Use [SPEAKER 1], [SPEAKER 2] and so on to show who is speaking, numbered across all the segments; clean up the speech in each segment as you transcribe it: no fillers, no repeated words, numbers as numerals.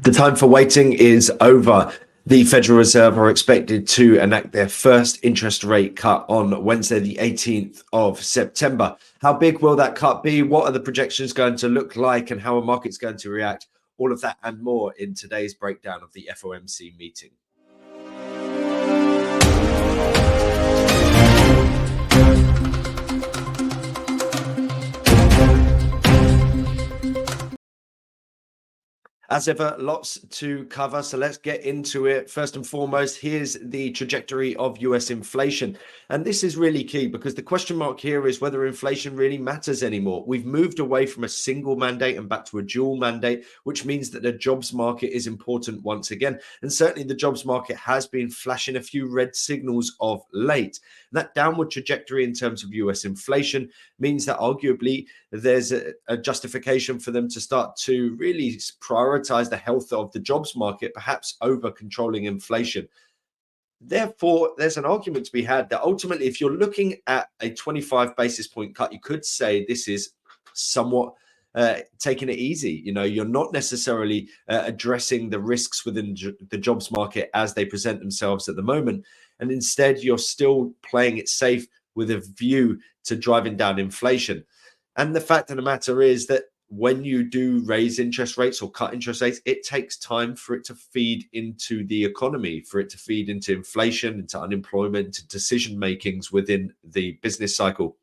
[SPEAKER 1] The time for waiting is over. The Federal Reserve are expected to enact their first interest rate cut on Wednesday, the 18th of September. How big will that cut be? What are the projections going to look like, and how are markets going to react? All of that and more in today's breakdown of the FOMC meeting. As ever, lots to cover, so let's get into it. First and foremost, here's the trajectory of US inflation. And this is really key because the question mark here is whether inflation really matters anymore. We've moved away from a single mandate and back to a dual mandate, which means that the jobs market is important once again. And certainly the jobs market has been flashing a few red signals of late. And that downward trajectory in terms of US inflation means that arguably there's a justification for them to start to really prioritize the health of the jobs market, perhaps over controlling inflation. Therefore, there's an argument to be had that ultimately, if you're looking at a 25 basis point cut, you could say this is somewhat taking it easy. You know, you're not necessarily addressing the risks within the jobs market as they present themselves at the moment. And instead, you're still playing it safe with a view to driving down inflation. And the fact of the matter is that when you do raise interest rates or cut interest rates, it takes time for it to feed into the economy, for it to feed into inflation, into unemployment, into decision makings within the business cycle.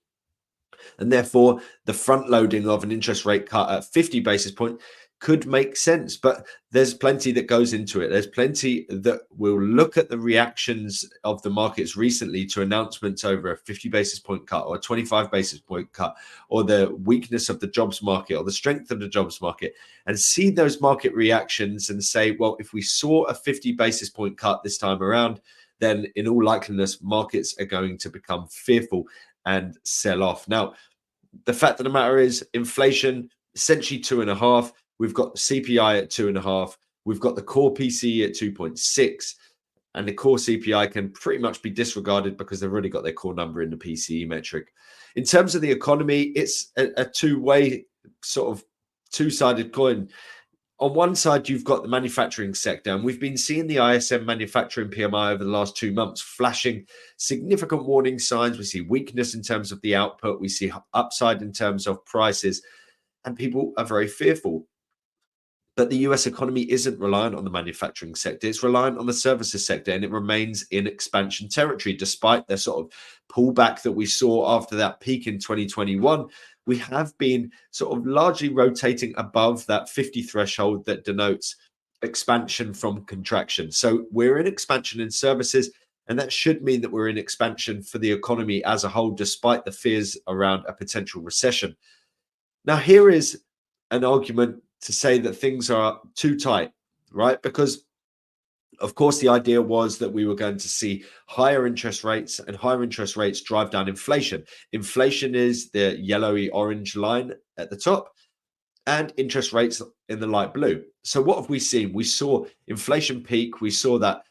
[SPEAKER 1] And therefore, the front loading of an interest rate cut at 50 basis point could make sense, but there's plenty that goes into it. There's plenty that will look at the reactions of the markets recently to announcements over a 50 basis point cut or a 25 basis point cut, or the weakness of the jobs market or the strength of the jobs market, and see those market reactions and say, well, if we saw a 50 basis point cut this time around, then in all likeliness, markets are going to become fearful and sell off. Now, the fact of the matter is inflation, essentially 2.5. We've got the CPI at 2.5. We've got the core PCE at 2.6. And the core CPI can pretty much be disregarded because they've already got their core number in the PCE metric. In terms of the economy, it's a two-way sort of two-sided coin. On one side, you've got the manufacturing sector, and we've been seeing the ISM manufacturing PMI over the last 2 months flashing significant warning signs. We see weakness in terms of the output. We see upside in terms of prices, and people are very fearful. But the US economy isn't reliant on the manufacturing sector. It's reliant on the services sector, and it remains in expansion territory. Despite the sort of pullback that we saw after that peak in 2021, we have been sort of largely rotating above that 50 threshold that denotes expansion from contraction. So we're in expansion in services, and that should mean that we're in expansion for the economy as a whole, despite the fears around a potential recession. Now, here is an argument to say that things are too tight, right? Because, of course, the idea was that we were going to see higher interest rates, and higher interest rates drive down inflation. Inflation is the yellowy orange line at the top, and interest rates in the light blue. So what have we seen? We saw inflation peak. We saw that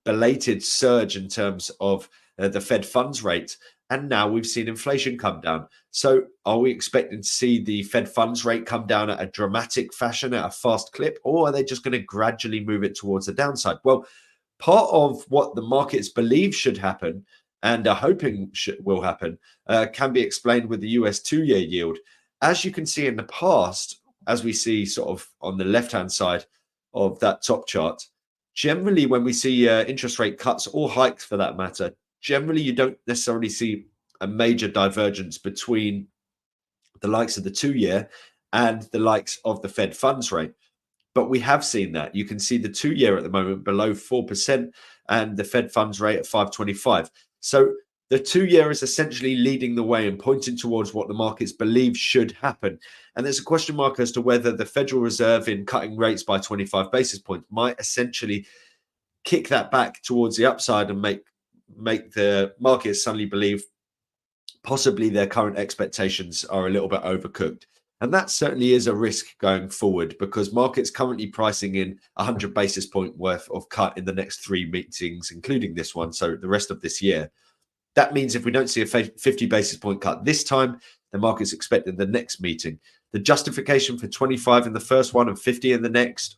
[SPEAKER 1] belated surge in terms of the Fed funds rate. And now we've seen inflation come down. So are we expecting to see the Fed funds rate come down at a dramatic fashion, at a fast clip, or are they just going to gradually move it towards the downside? Well, part of what the markets believe should happen and are hoping will happen can be explained with the US 2-year yield. As you can see in the past, as we see sort of on the left-hand side of that top chart, generally when we see interest rate cuts or hikes for that matter, generally you don't necessarily see a major divergence between the likes of the 2-year and the likes of the Fed funds rate. But we have seen that. You can see the 2-year at the moment below 4% and the Fed funds rate at 5.25. So the 2-year is essentially leading the way and pointing towards what the markets believe should happen. And there's a question mark as to whether the Federal Reserve, in cutting rates by 25 basis points, might essentially kick that back towards the upside and make the markets suddenly believe possibly their current expectations are a little bit overcooked. And that certainly is a risk going forward, because markets currently pricing in 100 basis point worth of cut in the next 3 meetings, including this one, so the rest of this year. That means if we don't see a 50 basis point cut this time, the market's expecting the next meeting. The justification for 25 in the first one and 50 in the next,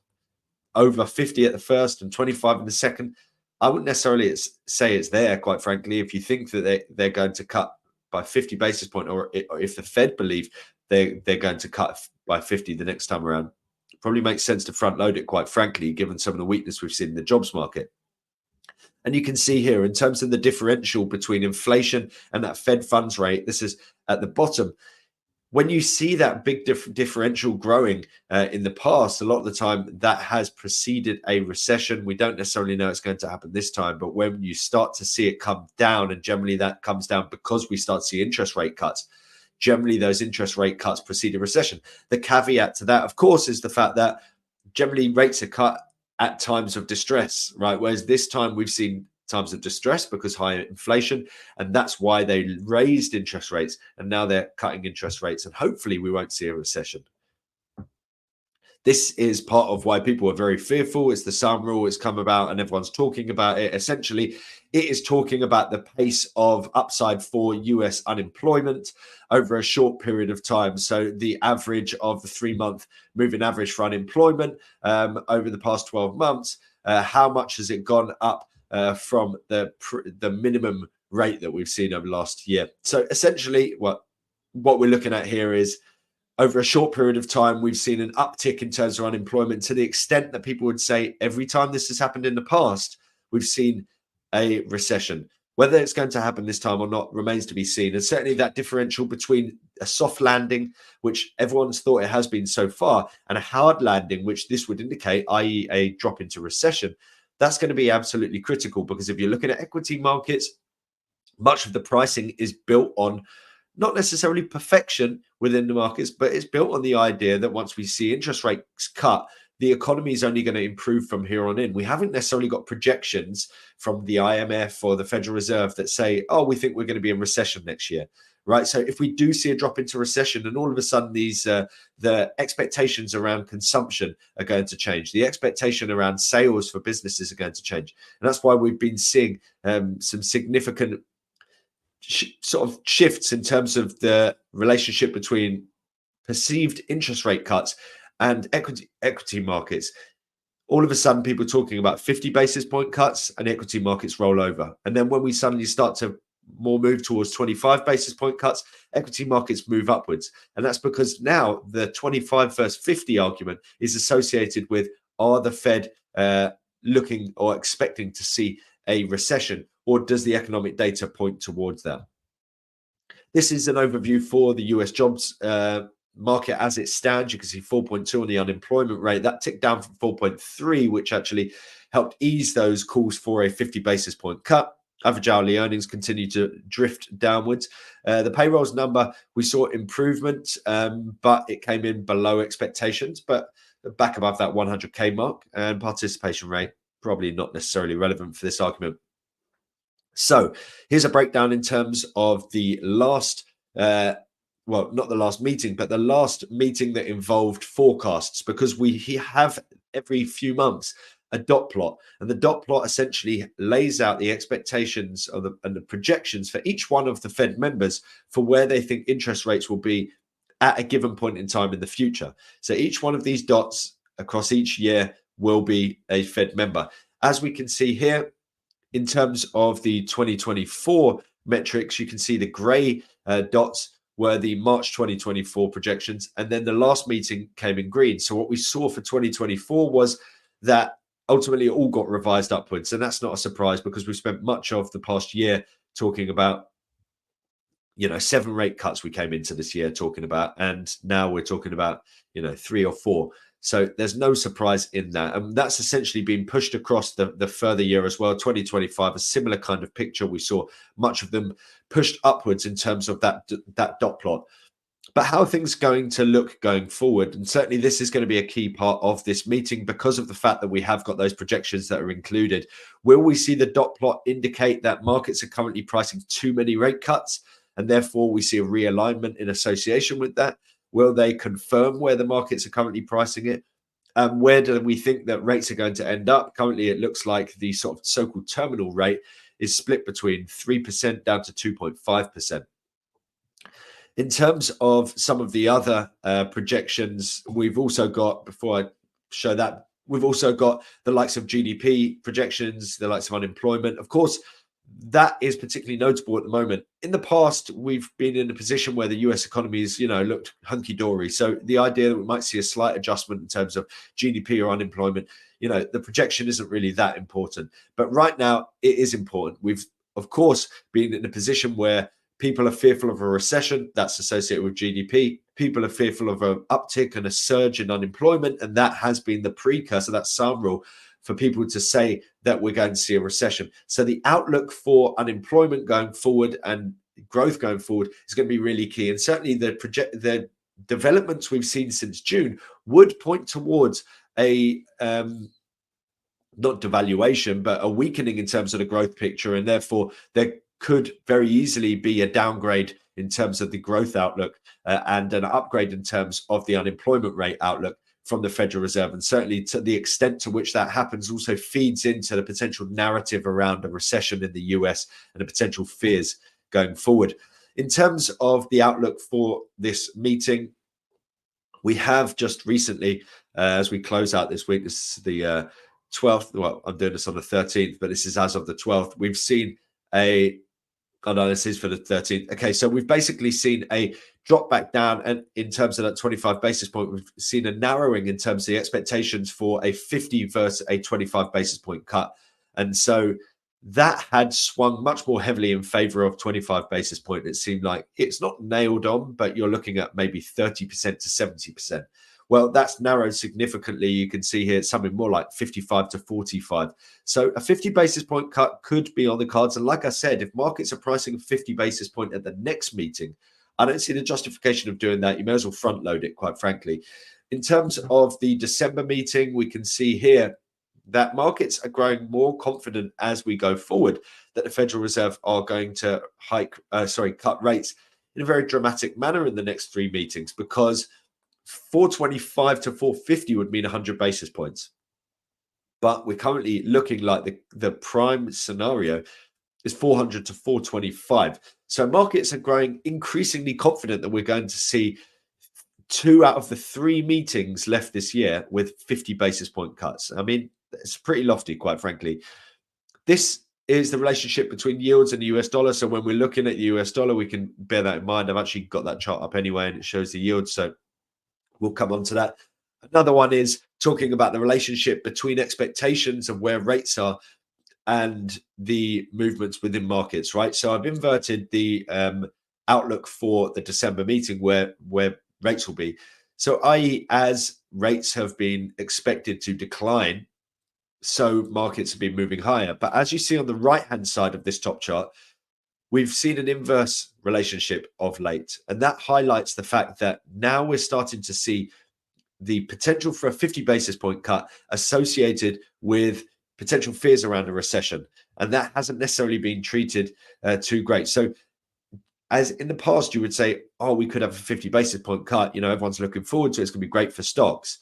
[SPEAKER 1] over 50 at the first and 25 in the second. I wouldn't necessarily say it's there, quite frankly. If you think that they're going to cut by 50 basis point, or if the Fed believe they're going to cut by 50 the next time around, it probably makes sense to front load it, quite frankly, given some of the weakness we've seen in the jobs market. And you can see here in terms of the differential between inflation and that Fed funds rate, this is at the bottom. When you see that big differential growing in the past, a lot of the time that has preceded a recession. We don't necessarily know it's going to happen this time, but when you start to see it come down, and generally that comes down because we start to see interest rate cuts, generally those interest rate cuts precede a recession. The caveat to that, of course, is the fact that generally rates are cut at times of distress, right? Whereas this time we've seen times of distress because higher inflation, and that's why they raised interest rates, and now they're cutting interest rates, and hopefully we won't see a recession. This is part of why people are very fearful. It's the SARM rule. It's come about and everyone's talking about it. Essentially, it is talking about the pace of upside for US unemployment over a short period of time. So the average of the 3-month moving average for unemployment over the past 12 months, how much has it gone up from the minimum rate that we've seen over the last year? So essentially, what we're looking at here is over a short period of time, we've seen an uptick in terms of unemployment to the extent that people would say every time this has happened in the past, we've seen a recession. Whether it's going to happen this time or not remains to be seen. And certainly that differential between a soft landing, which everyone's thought it has been so far, and a hard landing, which this would indicate, i.e. a drop into recession, that's going to be absolutely critical, because if you're looking at equity markets, much of the pricing is built on not necessarily perfection within the markets, but it's built on the idea that once we see interest rates cut, the economy is only going to improve from here on in. We haven't necessarily got projections from the IMF or the Federal Reserve that say, oh, we think we're going to be in recession next year, right? So if we do see a drop into recession, and all of a sudden the expectations around consumption are going to change, the expectation around sales for businesses are going to change. And that's why we've been seeing some significant sort of shifts in terms of the relationship between perceived interest rate cuts and equity markets. All of a sudden, people talking about 50 basis point cuts and equity markets roll over. And then when we suddenly start to more move towards 25 basis point cuts, equity markets move upwards. And that's because now the 25 versus 50 argument is associated with, are the Fed looking or expecting to see a recession, or does the economic data point towards that? This is an overview for the US jobs market as it stands. You can see 4.2 on the unemployment rate. That ticked down from 4.3, which actually helped ease those calls for a 50 basis point cut. Average hourly earnings continue to drift downwards. The payrolls number, we saw improvement, but it came in below expectations, but back above that 100K mark. And participation rate, probably not necessarily relevant for this argument. So here's a breakdown in terms of the last, well, not the last meeting, but the last meeting that involved forecasts, because we have every few months a dot plot, and the dot plot essentially lays out the expectations of and the projections for each one of the Fed members for where they think interest rates will be at a given point in time in the future. So each one of these dots across each year will be a Fed member. As we can see here, in terms of the 2024 metrics, you can see the gray dots were the March 2024 projections, and then the last meeting came in green. So what we saw for 2024 was that ultimately it all got revised upwards, and that's not a surprise, because we've spent much of the past year talking about, 7 rate cuts we came into this year talking about, and now we're talking about 3 or 4. So there's no surprise in that. And that's essentially been pushed across the further year as well. 2025, a similar kind of picture. We saw much of them pushed upwards in terms of that dot plot. But how are things going to look going forward? And certainly this is going to be a key part of this meeting, because of the fact that we have got those projections that are included. Will we see the dot plot indicate that markets are currently pricing too many rate cuts, and therefore we see a realignment in association with that? Will they confirm where the markets are currently pricing it? Where do we think that rates are going to end up? Currently, it looks like the sort of so-called terminal rate is split between 3% down to 2.5%. In terms of some of the other projections, we've also got, before I show that We've also got the likes of GDP projections, the likes of unemployment. Of course, that is particularly notable at the moment. In the past, we've been in a position where the US economy has, looked hunky-dory. So the idea that we might see a slight adjustment in terms of GDP or unemployment, the projection isn't really that important. But right now, it is important. We've, of course, been in a position where people are fearful of a recession. That's associated with GDP. People are fearful of an uptick and a surge in unemployment. And that has been the precursor, that SARM rule, for people to say that we're going to see a recession. So the outlook for unemployment going forward and growth going forward is going to be really key. And certainly the developments we've seen since June would point towards a not devaluation, but a weakening in terms of the growth picture. And therefore, there could very easily be a downgrade in terms of the growth outlook and an upgrade in terms of the unemployment rate outlook from the Federal Reserve. And certainly to the extent to which that happens also feeds into the potential narrative around a recession in the US and the potential fears going forward. In terms of the outlook for this meeting, we have just recently, as we close out this week, this is the 12th. Well, I'm doing this on the 13th, but this is as of the 12th. We've seen oh no, this is for the 13th. Okay, so we've basically seen a drop back down, and in terms of that 25 basis point, we've seen a narrowing in terms of the expectations for a 50 versus a 25 basis point cut. And so that had swung much more heavily in favor of 25 basis point. It seemed like it's not nailed on, but you're looking at maybe 30% to 70%. Well, that's narrowed significantly. You can see here it's something more like 55 to 45. So a 50 basis point cut could be on the cards. And like I said, if markets are pricing 50 basis point at the next meeting, I don't see the justification of doing that. You may as well front load it, quite frankly. In terms of the December meeting, we can see here that markets are growing more confident as we go forward that the Federal Reserve are going to cut rates in a very dramatic manner in the next three meetings, because 425 to 450 would mean 100 basis points. But we're currently looking like the prime scenario is 400 to 425. So markets are growing increasingly confident that we're going to see 2 out of the 3 meetings left this year with 50 basis point cuts. I mean, it's pretty lofty, quite frankly. This is the relationship between yields and the US dollar. So when we're looking at the US dollar, we can bear that in mind. I've actually got that chart up anyway, and it shows the yield. So we'll come on to that. Another one is talking about the relationship between expectations of where rates are and the movements within markets, right? So I've inverted the outlook for the December meeting where rates will be. So i.e., as rates have been expected to decline, so markets have been moving higher. But as you see on the right-hand side of this top chart, we've seen an inverse relationship of late. And that highlights the fact that now we're starting to see the potential for a 50 basis point cut associated with potential fears around a recession. And that hasn't necessarily been treated too great. So as in the past, you would say, oh, we could have a 50 basis point cut. Everyone's looking forward to it. It's going to be great for stocks.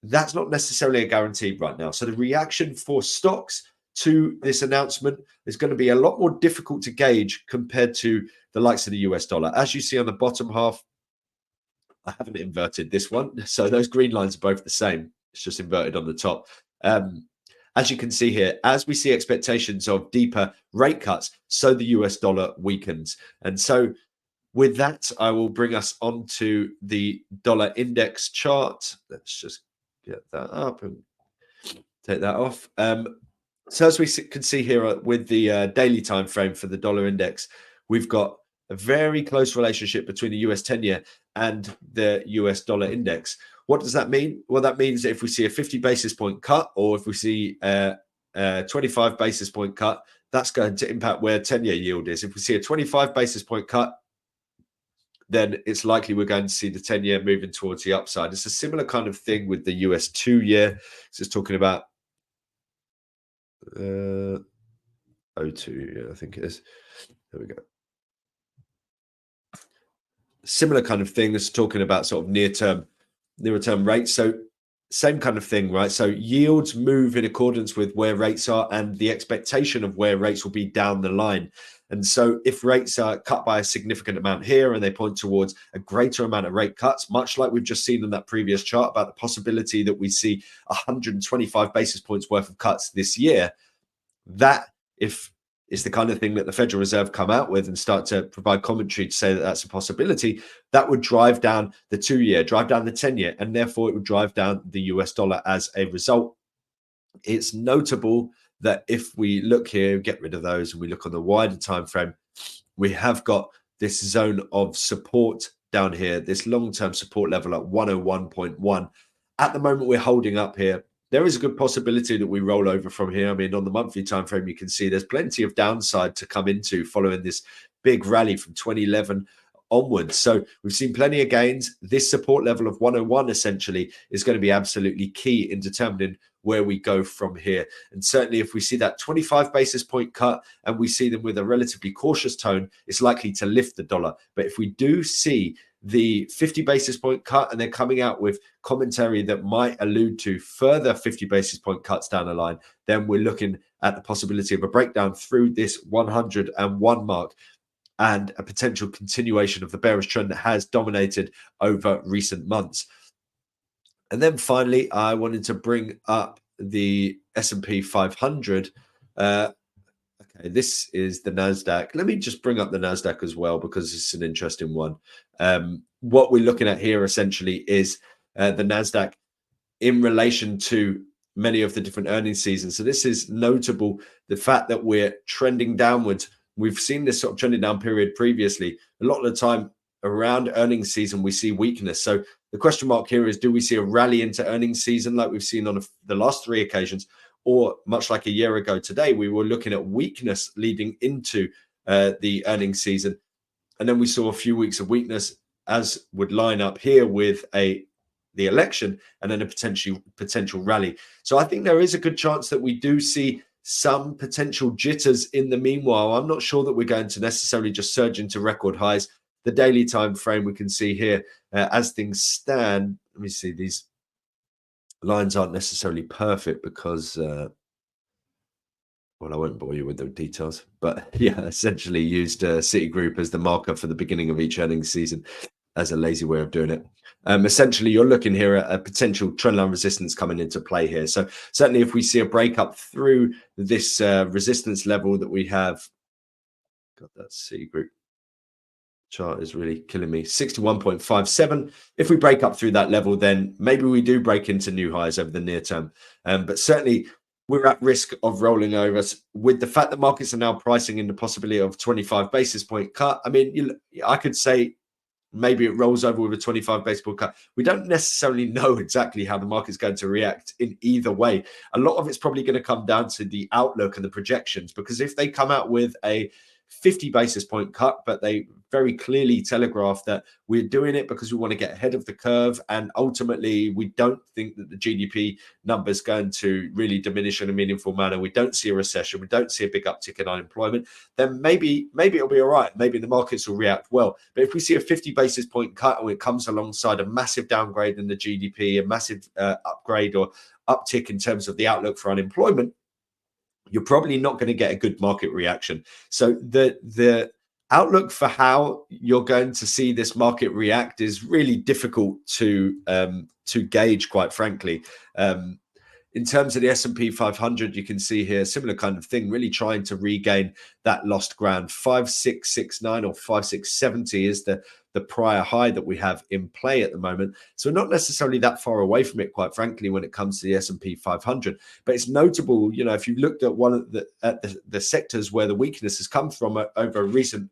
[SPEAKER 1] That's not necessarily a guarantee right now. So the reaction for stocks to this announcement is going to be a lot more difficult to gauge compared to the likes of the US dollar. As you see on the bottom half, I haven't inverted this one. So those green lines are both the same. It's just inverted on the top. As you can see here, as we see expectations of deeper rate cuts, so the US dollar weakens. And so with that, I will bring us onto the dollar index chart. Let's just get that up and take that off. So as we can see here with the daily time frame for the dollar index, we've got a very close relationship between the US 10-year and the US dollar index. What does that mean? Well, that means that if we see a 50 basis point cut, or if we see a 25 basis point cut, that's going to impact where 10-year yield is. If we see a 25 basis point cut, then it's likely we're going to see the 10-year moving towards the upside. It's a similar kind of thing with the US 2-year. So it's talking about 02, yeah, I think it is. There we go. Similar kind of thing. That's talking about sort of nearer term rates. So same kind of thing, right? So yields move in accordance with where rates are and the expectation of where rates will be down the line. And so if rates are cut by a significant amount here and they point towards a greater amount of rate cuts, much like we've just seen in that previous chart about the possibility that we see 125 basis points worth of cuts this year, that if is the kind of thing that the Federal Reserve come out with and start to provide commentary to say that that's a possibility, that would drive down the 2-year, drive down the 10-year, and therefore it would drive down the US dollar as a result. It's notable that if we look here, get rid of those, and we look on the wider time frame, we have got this zone of support down here, this long-term support level at 101.1. At the moment, we're holding up here. There is a good possibility that we roll over from here. I mean, on the monthly time frame, you can see there's plenty of downside to come into following this big rally from 2011 onwards. So we've seen plenty of gains. This support level of 101 essentially is going to be absolutely key in determining where we go from here. And certainly if we see that 25 basis point cut and we see them with a relatively cautious tone, it's likely to lift the dollar. But if we do see the 50 basis point cut and they're coming out with commentary that might allude to further 50 basis point cuts down the line, then we're looking at the possibility of a breakdown through this 101 mark and a potential continuation of the bearish trend that has dominated over recent months. And then finally, I wanted to bring up the S&P 500. Okay, this is the Nasdaq. Let me just bring up the Nasdaq as well because it's an interesting one. What we're looking at here essentially is the Nasdaq in relation to many of the different earnings seasons. So this is notable, the fact that we're trending downwards. We've seen this sort of trending down period previously. A lot of the time around earnings season, we see weakness. So the question mark here is, do we see a rally into earnings season like we've seen on the last 3 occasions? Or much like a year ago today, we were looking at weakness leading into the earnings season. And then we saw a few weeks of weakness, as would line up here with the election and then a potential rally. So I think there is a good chance that we do see some potential jitters in the meanwhile. I'm not sure that we're going to necessarily just surge into record highs. The daily time frame we can see here as things stand. Let me see, these lines aren't necessarily perfect because well, I won't bore you with the details, but yeah, essentially used Citigroup as the marker for the beginning of each earnings season as a lazy way of doing it. Essentially, you're looking here at a potential trendline resistance coming into play here. So certainly if we see a break up through this resistance level that we have, got that Citigroup chart is really killing me, 61.57. If we break up through that level, then maybe we do break into new highs over the near term. But certainly we're at risk of rolling over with the fact that markets are now pricing in the possibility of 25 basis point cut. I mean, I could say maybe it rolls over with a 25 basis point cut. We don't necessarily know exactly how the market's going to react in either way. A lot of it's probably going to come down to the outlook and the projections, because if they come out with a 50 basis point cut, but they very clearly telegraph that we're doing it because we want to get ahead of the curve, and ultimately we don't think that the GDP number is going to really diminish in a meaningful manner, we don't see a recession, we don't see a big uptick in unemployment, then maybe it'll be all right. Maybe the markets will react well. But if we see a 50 basis point cut and it comes alongside a massive downgrade in the GDP, a massive upgrade or uptick in terms of the outlook for unemployment, you're probably not going to get a good market reaction. So the outlook for how you're going to see this market react is really difficult to gauge, quite frankly. In terms of the S&P 500, you can see here similar kind of thing, really trying to regain that lost ground. 5669 or 5670 is the prior high that we have in play at the moment. So not necessarily that far away from it, quite frankly, when it comes to the S&P 500. But it's notable, you know, if you looked at one of the sectors where the weakness has come from over recent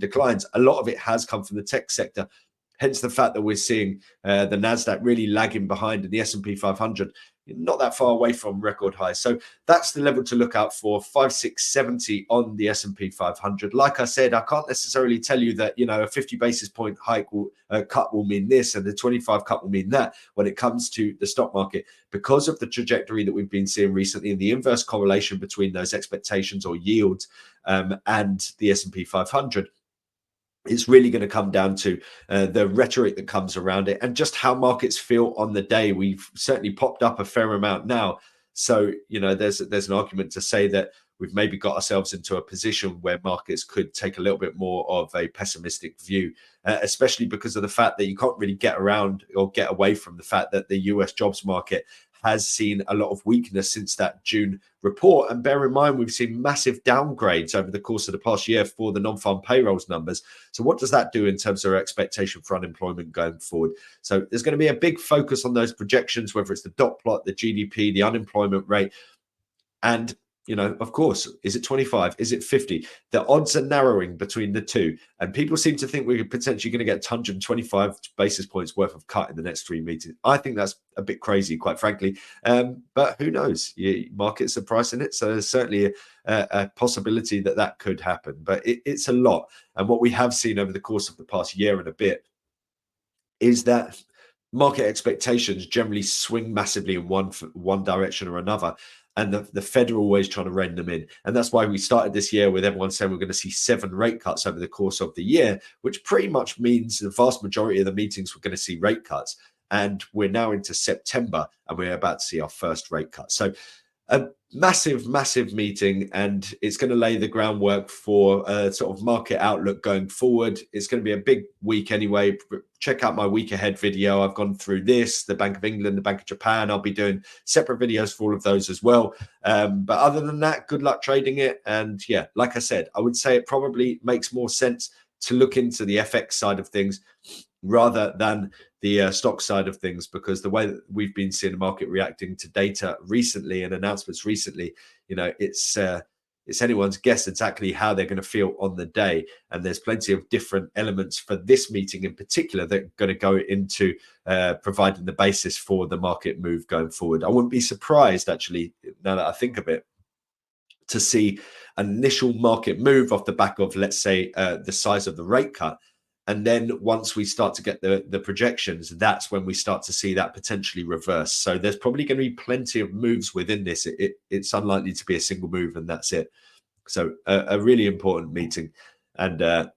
[SPEAKER 1] declines, a lot of it has come from the tech sector. Hence the fact that we're seeing the Nasdaq really lagging behind, and the S&P 500 not that far away from record highs. So that's the level to look out for, 5670 on the S&P 500. Like I said, I can't necessarily tell you that, you know, a 50 basis point hike cut will mean this and the 25 cut will mean that when it comes to the stock market, because of the trajectory that we've been seeing recently and the inverse correlation between those expectations or yields and the S&P 500. It's really going to come down to the rhetoric that comes around it and just how markets feel on the day. We've certainly popped up a fair amount now. So, you know, there's an argument to say that we've maybe got ourselves into a position where markets could take a little bit more of a pessimistic view, especially because of the fact that you can't really get around or get away from the fact that the US jobs market has seen a lot of weakness since that June report. And bear in mind, we've seen massive downgrades over the course of the past year for the non-farm payrolls numbers. So what does that do in terms of our expectation for unemployment going forward? So there's going to be a big focus on those projections, whether it's the dot plot, the GDP, the unemployment rate, and you know, of course, is it 25? Is it 50? The odds are narrowing between the two. And people seem to think we're potentially going to get 125 basis points worth of cut in the next 3 meetings. I think that's a bit crazy, quite frankly. But who knows? Markets are pricing it. So there's certainly a possibility that that could happen. But it's a lot. And what we have seen over the course of the past year and a bit is that market expectations generally swing massively in one direction or another. And the Fed are always trying to rein them in. And that's why we started this year with everyone saying we're going to see 7 rate cuts over the course of the year, which pretty much means the vast majority of the meetings we're going to see rate cuts. And we're now into September and we're about to see our first rate cut. So a massive meeting, and it's going to lay the groundwork for a sort of market outlook going forward. It's going to be a big week anyway. Check out my week ahead video. I've gone through this, the Bank of England, the Bank of Japan. I'll be doing separate videos for all of those as well. But other than that, good luck trading it. And yeah, like I said, I would say it probably makes more sense to look into the FX side of things rather than the stock side of things, because the way that we've been seeing the market reacting to data recently and announcements recently, you know, it's anyone's guess exactly how they're going to feel on the day. And there's plenty of different elements for this meeting in particular that are going to go into providing the basis for the market move going forward. I wouldn't be surprised, actually, now that I think of it, to see an initial market move off the back of, let's say, the size of the rate cut. And then once we start to get the projections, that's when we start to see that potentially reverse. So there's probably going to be plenty of moves within this. It's unlikely to be a single move and that's it. So a really important meeting, and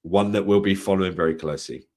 [SPEAKER 1] one that we'll be following very closely.